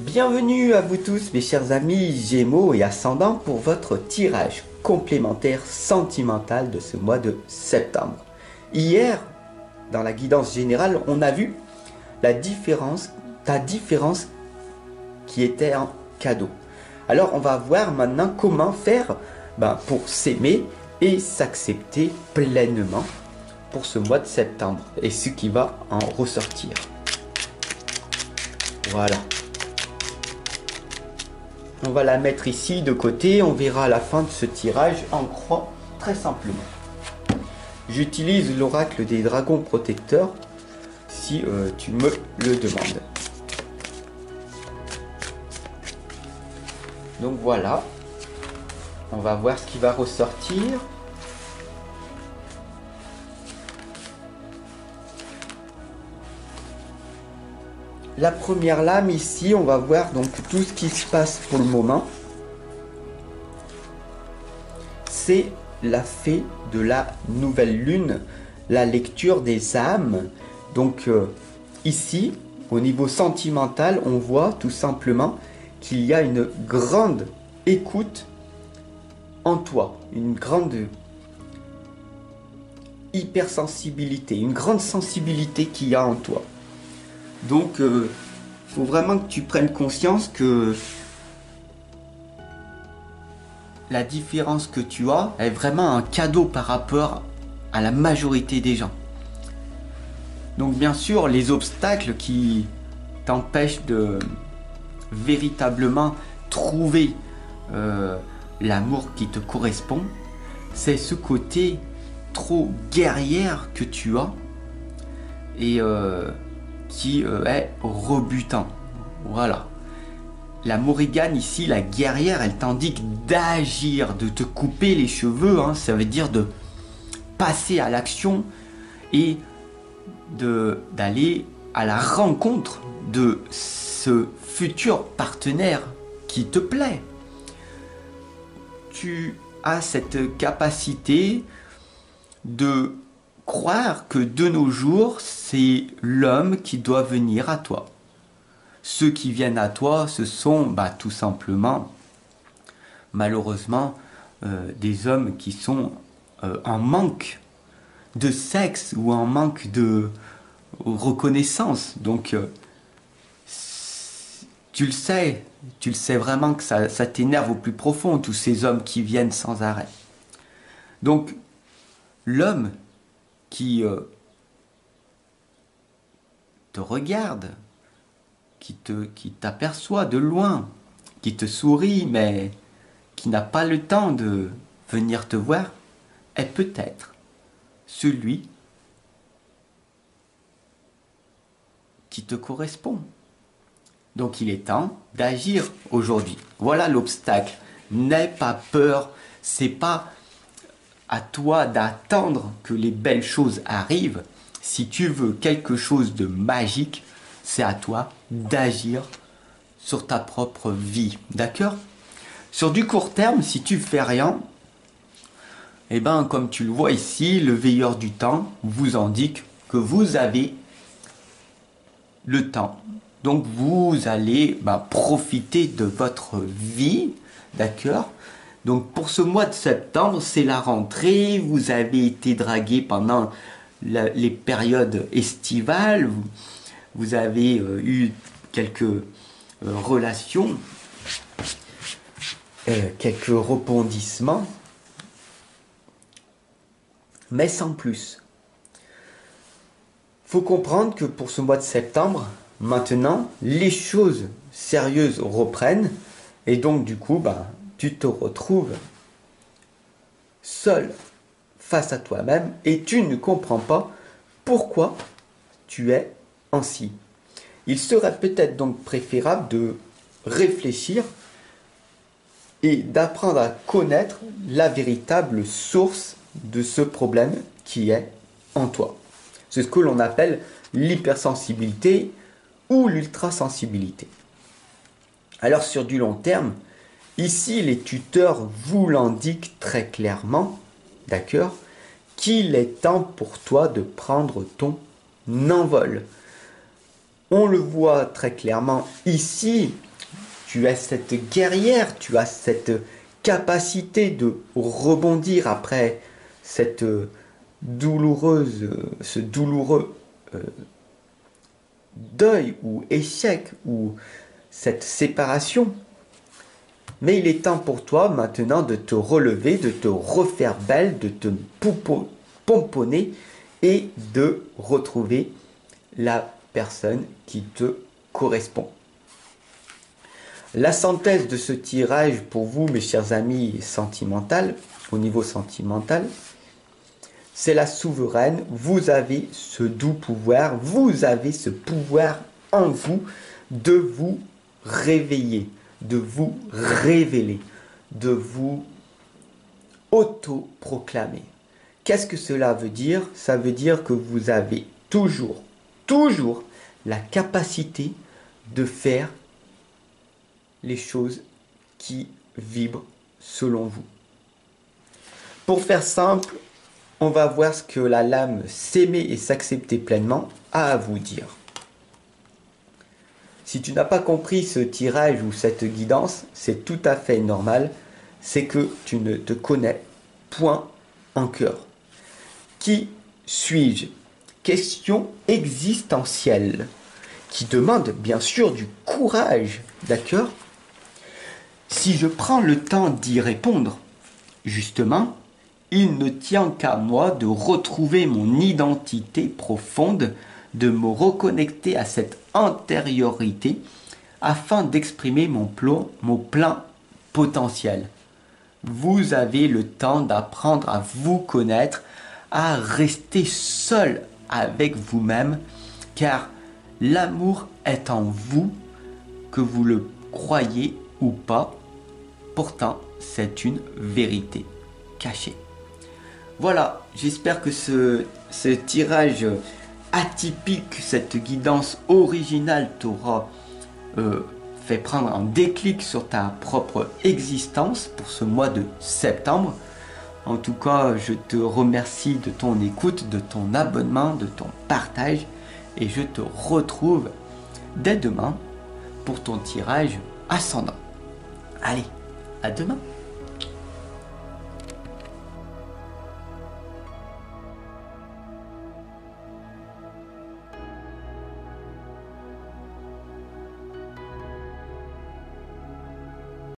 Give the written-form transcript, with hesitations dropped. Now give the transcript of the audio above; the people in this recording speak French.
Bienvenue à vous tous mes chers amis Gémeaux et Ascendants pour votre tirage complémentaire sentimental de ce mois de septembre. Hier, dans la guidance générale, on a vu ta différence qui était un cadeau. Alors on va voir maintenant comment faire pour s'aimer et s'accepter pleinement pour ce mois de septembre et ce qui va en ressortir. Voilà. On va la mettre ici de côté, on verra à la fin de ce tirage en croix très simplement. J'utilise l'oracle des dragons protecteurs si tu me le demandes. Donc voilà, on va voir ce qui va ressortir. La première lame ici, on va voir donc tout ce qui se passe pour le moment. C'est la fée de la nouvelle lune, la lecture des âmes. Donc ici, au niveau sentimental, on voit tout simplement qu'il y a une grande écoute en toi, une grande hypersensibilité, une grande sensibilité qu'il y a en toi. Donc, faut vraiment que tu prennes conscience que la différence que tu as est vraiment un cadeau par rapport à la majorité des gens. Donc, bien sûr, les obstacles qui t'empêchent de véritablement trouver l'amour qui te correspond, c'est ce côté trop guerrière que tu as et qui est rebutant. Voilà. La Morrigan ici, la guerrière, elle t'indique d'agir, de te couper les cheveux, hein, ça veut dire de passer à l'action et d'aller à la rencontre de ce futur partenaire qui te plaît. Tu as cette capacité de croire que de nos jours, c'est l'homme qui doit venir à toi. Ceux qui viennent à toi, ce sont tout simplement, malheureusement, des hommes qui sont en manque de sexe ou en manque de reconnaissance. Donc, tu le sais vraiment que ça t'énerve au plus profond, tous ces hommes qui viennent sans arrêt. Donc, l'homme qui te regarde, qui t'aperçoit de loin, qui te sourit, mais qui n'a pas le temps de venir te voir, est peut-être celui qui te correspond. Donc il est temps d'agir aujourd'hui. Voilà l'obstacle. N'aie pas peur, c'est pas à toi d'attendre que les belles choses arrivent. Si tu veux quelque chose de magique, c'est à toi d'agir sur ta propre vie. D'accord? Sur du court terme, si tu fais rien, comme tu le vois ici, le veilleur du temps vous indique que vous avez le temps. Donc vous allez profiter de votre vie. D'accord? Donc pour ce mois de septembre, c'est la rentrée, vous avez été dragué pendant les périodes estivales, vous avez eu quelques relations, quelques rebondissements, mais sans plus. Faut comprendre que pour ce mois de septembre, maintenant, les choses sérieuses reprennent et donc du coup, tu te retrouves seul face à toi-même et tu ne comprends pas pourquoi tu es ainsi. Il serait peut-être donc préférable de réfléchir et d'apprendre à connaître la véritable source de ce problème qui est en toi. C'est ce que l'on appelle l'hypersensibilité ou l'ultrasensibilité. Alors sur du long terme, ici, les tuteurs vous l'indiquent très clairement, d'accord, qu'il est temps pour toi de prendre ton envol. On le voit très clairement ici, tu es cette guerrière, tu as cette capacité de rebondir après cette ce douloureux deuil ou échec ou cette séparation. Mais il est temps pour toi maintenant de te relever, de te refaire belle, de te pomponner et de retrouver la personne qui te correspond. La synthèse de ce tirage pour vous, mes chers amis sentimental, au niveau sentimental, c'est la souveraine. Vous avez ce doux pouvoir, vous avez ce pouvoir en vous de vous réveiller, de vous révéler, de vous auto-proclamer. Qu'est-ce que cela veut dire? Ça veut dire que vous avez toujours la capacité de faire les choses qui vibrent selon vous. Pour faire simple, on va voir ce que la lame s'aimer et s'accepter pleinement a à vous dire. Si tu n'as pas compris ce tirage ou cette guidance, c'est tout à fait normal, c'est que tu ne te connais point en cœur. Qui suis-je? Question existentielle qui demande bien sûr du courage, d'accord? Si je prends le temps d'y répondre, justement, il ne tient qu'à moi de retrouver mon identité profonde, de me reconnecter à cette antériorité afin d'exprimer mon plein potentiel. Vous avez le temps d'apprendre à vous connaître, à rester seul avec vous-même, car l'amour est en vous, que vous le croyez ou pas. Pourtant, c'est une vérité cachée. Voilà, j'espère que ce tirage atypique, cette guidance originale t'aura fait prendre un déclic sur ta propre existence pour ce mois de septembre. En tout cas, je te remercie de ton écoute, de ton abonnement, de ton partage et je te retrouve dès demain pour ton tirage ascendant. Allez, à demain!